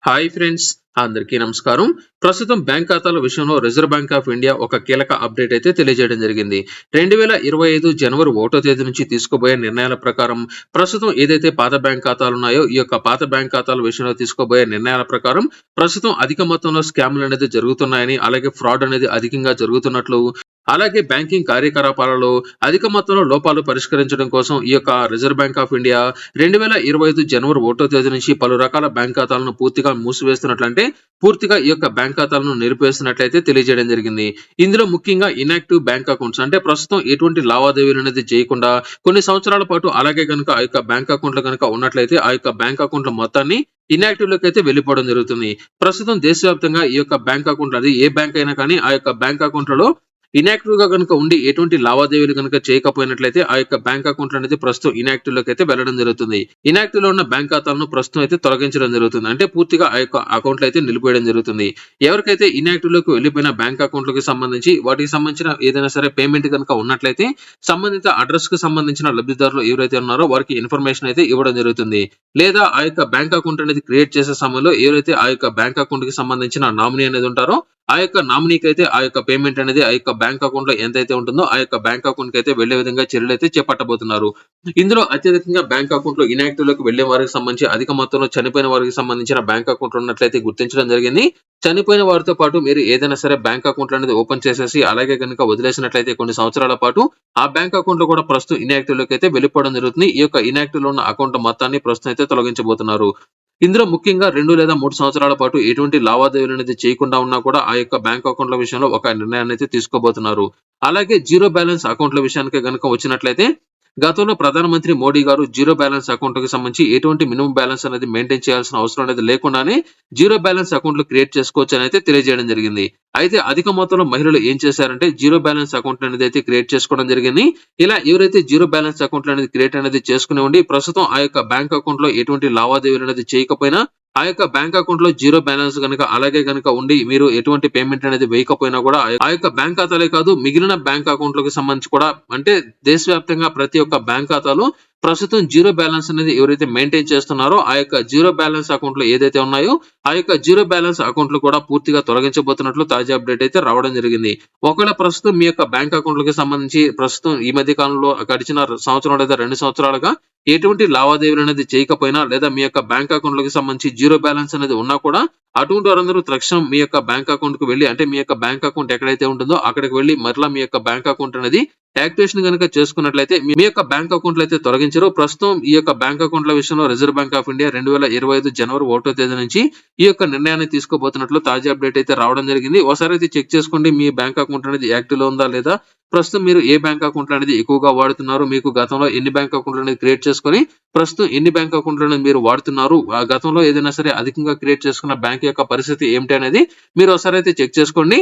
Hi friends, అందరికీ నమస్కారం. ప్రస్తుతం బ్యాంక్ ఖాతాల విషయంలో రిజర్వ్ బ్యాంక్ ఆఫ్ ఇండియా ఒక కీలక అప్డేట్ అయితే తెలియజేయడం జరిగింది. 2025 జనవరి 1వ తేదీ నుంచి తీసుకోబోయే నిర్ణయాల ప్రకారం ప్రస్తుతం ఏదైతే పాత బ్యాంక్ ఖాతాలు ఉన్నాయో ఈ యొక్క పాత బ్యాంక్ ఖాతాల విషయంలో తీసుకోబోయే నిర్ణయాల ప్రకారం ప్రస్తుతం అధిక మొత్తంలో స్కామ్లు అనేది జరుగుతున్నాయని, అలాగే ఫ్రాడ్ అనేది అధికంగా జరుగుతున్నట్లు, అలాగే బ్యాంకింగ్ కార్యకలాపాలలో అధిక మొత్తంలో లోపాలు పరిష్కరించడం కోసం ఈ యొక్క రిజర్వ్ బ్యాంక్ ఆఫ్ ఇండియా 2025 జనవరి 1వ తేదీ నుంచి పలు రకాల బ్యాంక్ ఖాతాలను పూర్తిగా మూసివేస్తున్నట్లంటే పూర్తిగా ఈ యొక్క బ్యాంక్ ఖాతాలను నిలిపివేస్తున్నట్లయితే తెలియజేయడం జరిగింది. ఇందులో ముఖ్యంగా ఇన్యాక్టివ్ బ్యాంక్ అకౌంట్స్ అంటే ప్రస్తుతం ఎటువంటి లావాదేవీలు అనేది చేయకుండా కొన్ని సంవత్సరాల పాటు అలాగే గనుక ఆ యొక్క బ్యాంక్ అకౌంట్లు గనుక ఉన్నట్లయితే ఆ యొక్క బ్యాంక్ అకౌంట్ల మొత్తాన్ని ఇన్యాక్టివ్ లోకి అయితే వెళ్ళిపోవడం జరుగుతుంది. ప్రస్తుతం దేశవ్యాప్తంగా ఈ యొక్క బ్యాంక్ అకౌంట్ అది ఏ బ్యాంక్ అయినా కానీ ఆ యొక్క బ్యాంక్ అకౌంట్లలో ఇన్యాక్టివ్ గా గనుక ఉండి ఎటువంటి లావాదేవీలు గనుక చేయకపోయినట్లయితే ఆ యొక్క బ్యాంక్ అకౌంట్ అనేది ప్రస్తుతం ఇన్యాక్టివ్ లోకి అయితే వెళ్ళడం జరుగుతుంది. ఇన్యాక్టివ్ లో ఉన్న బ్యాంక్ ఖాతాలను ప్రస్తుతం అయితే తొలగించడం జరుగుతుంది. అంటే పూర్తిగా ఆ యొక్క అకౌంట్లు అయితే నిలిపేయడం జరుగుతుంది. ఎవరికైతే ఇన్యాక్టివ్ లోకి వెళ్ళిపోయిన బ్యాంక్ అకౌంట్లకు సంబంధించి వాటికి సంబంధించిన ఏదైనా సరే పేమెంట్ కనుక ఉన్నట్లయితే సంబంధిత అడ్రస్ కు సంబంధించిన లబ్ధిదారులు ఎవరైతే ఉన్నారో వారికి ఇన్ఫర్మేషన్ అయితే ఇవ్వడం జరుగుతుంది. లేదా ఆ యొక్క బ్యాంక్ అకౌంట్ అనేది క్రియేట్ చేసే సమయంలో ఎవరైతే ఆ యొక్క బ్యాంక్ అకౌంట్ కి సంబంధించిన నామినీ అనేది ఉంటారో ఆ యొక్క నామినీకి అయితే ఆ యొక్క పేమెంట్ అనేది ఆ యొక్క బ్యాంక్ అకౌంట్ లో ఎంతైతే ఉంటుందో ఆ యొక్క బ్యాంక్ అకౌంట్ కి అయితే వెళ్లే విధంగా చర్యలు అయితే చేపట్టబోతున్నారు. ఇందులో అత్యధికంగా బ్యాంక్ అకౌంట్ లో ఇన్యాక్టివ్ లోకి వెళ్లే వారికి సంబంధించి అధిక మొత్తంలో చనిపోయిన వారికి సంబంధించిన బ్యాంక్ అకౌంట్ ఉన్నట్లయితే గుర్తించడం జరిగింది. చనిపోయిన వారితో పాటు మీరు ఏదైనా సరే బ్యాంక్ అకౌంట్ అనేది ఓపెన్ చేసేసి అలాగే కనుక వదిలేసినట్లయితే కొన్ని సంవత్సరాల పాటు ఆ బ్యాంక్ అకౌంట్ లో కూడా ప్రస్తుతం ఇన్యాక్టివ్ లోకి అయితే వెళ్ళిపోవడం జరుగుతుంది. ఈ యొక్క ఇన్యాక్టివ్ లో ఉన్న అకౌంట్ మొత్తాన్ని ప్రస్తుతం అయితే తొలగించబోతున్నారు. ఇందులో ముఖ్యంగా 2 లేదా 3 సంవత్సరాల పాటు ఎటువంటి లావాదేవీలు అనేది చేయకుండా ఉన్నా కూడా ఆ యొక్క బ్యాంక్ అకౌంట్ల విషయంలో ఒక నిర్ణయాన్ని అయితే తీసుకోబోతున్నారు. అలాగే జీరో బ్యాలెన్స్ అకౌంట్ల విషయానికి గనుక వచ్చినట్లయితే గతంలో ప్రధానమంత్రి మోడీ గారు జీరో బ్యాలెన్స్ అకౌంట్ కి సంబంధించి ఎటువంటి మినిమం బ్యాలెన్స్ అనేది మెయింటైన్ చేయాల్సిన అవసరం అనేది లేకుండానే జీరో బ్యాలెన్స్ అకౌంట్లు క్రియేట్ చేసుకోవచ్చు అని అయితే తెలియజేయడం జరిగింది. అయితే అధిక మొత్తంలో మహిళలు ఏం చేశారంటే జీరో బ్యాలెన్స్ అకౌంట్ అనేది అయితే క్రియేట్ చేసుకోవడం జరిగింది. ఇలా ఎవరైతే జీరో బ్యాలెన్స్ అకౌంట్ అనేది క్రియేట్ అనేది చేసుకుని ఉండి ప్రస్తుతం ఆ యొక్క బ్యాంక్ అకౌంట్ లో ఎటువంటి లావాదేవీలు అనేది చేయకపోయినా ఆ యొక్క బ్యాంక్ అకౌంట్ లో జీరో బ్యాలెన్స్ గనుక అలాగే గనుక ఉండి మీరు ఎటువంటి పేమెంట్ అనేది వేయకపోయినా కూడా ఆ యొక్క బ్యాంక్ ఖాతాలే కాదు మిగిలిన బ్యాంక్ అకౌంట్లకు సంబంధించి కూడా అంటే దేశవ్యాప్తంగా ప్రతి ఒక్క బ్యాంక్ ఖాతాలో ప్రస్తుతం జీరో బ్యాలెన్స్ అనేది ఎవరైతే మెయింటైన్ చేస్తున్నారో ఆ యొక్క జీరో బ్యాలెన్స్ అకౌంట్లు ఏదైతే ఉన్నాయో ఆ యొక్క జీరో బ్యాలెన్స్ అకౌంట్లు కూడా పూర్తిగా తొలగించబోతున్నట్లు తాజా అప్డేట్ అయితే రావడం జరిగింది. ఒకవేళ ప్రస్తుతం మీ యొక్క బ్యాంక్ అకౌంట్లకి సంబంధించి ప్రస్తుతం ఈ మధ్య కాలంలో గడిచిన సంవత్సరం లేదా 2 సంవత్సరాలుగా ఎటువంటి లావాదేవీలు అనేది చేయకపోయినా లేదా మీ యొక్క బ్యాంక్ అకౌంట్లకి సంబంధించి జీరో బ్యాలెన్స్ అనేది ఉన్నా కూడా అటువంటి వారందరూ తక్షణం మీ యొక్క బ్యాంక్ అకౌంట్ కు వెళ్లి అంటే మీ యొక్క బ్యాంక్ అకౌంట్ ఎక్కడైతే ఉంటుందో అక్కడికి వెళ్లి మరలా మీ యొక్క బ్యాంక్ అకౌంట్ అనేది యాక్టివేషన్ కనుక చేసుకున్నట్లయితే మీ యొక్క బ్యాంక్ అకౌంట్లు అయితే తొలగించరు. ప్రస్తుతం ఈ యొక్క బ్యాంక్ అకౌంట్ల విషయంలో రిజర్వ్ బ్యాంక్ ఆఫ్ ఇండియా 2025 జనవరి 1వ తేదీ నుంచి ఈ యొక్క నిర్ణయాన్ని తీసుకోబోతున్నట్లు తాజా అప్డేట్ అయితే రావడం జరిగింది. ఒకసారి అయితే చెక్ చేసుకోండి మీ బ్యాంక్ అకౌంట్ అనేది యాక్టివ్ లో ఉందా లేదా, ప్రస్తుతం మీరు ఏ బ్యాంక్ అకౌంట్ అనేది ఎక్కువగా వాడుతున్నారు, మీకు గతంలో ఎన్ని బ్యాంక్ అకౌంట్లు అనేది క్రియేట్ చేసుకొని ప్రస్తుతం ఎన్ని బ్యాంక్ అకౌంట్లు అనేది మీరు వాడుతున్నారు, ఆ గతంలో ఏదైనా సరే అధికంగా క్రియేట్ చేసుకున్న బ్యాంక్ యొక్క పరిస్థితి ఏమిటి అనేది మీరు ఒకసారి అయితే చెక్ చేసుకోండి.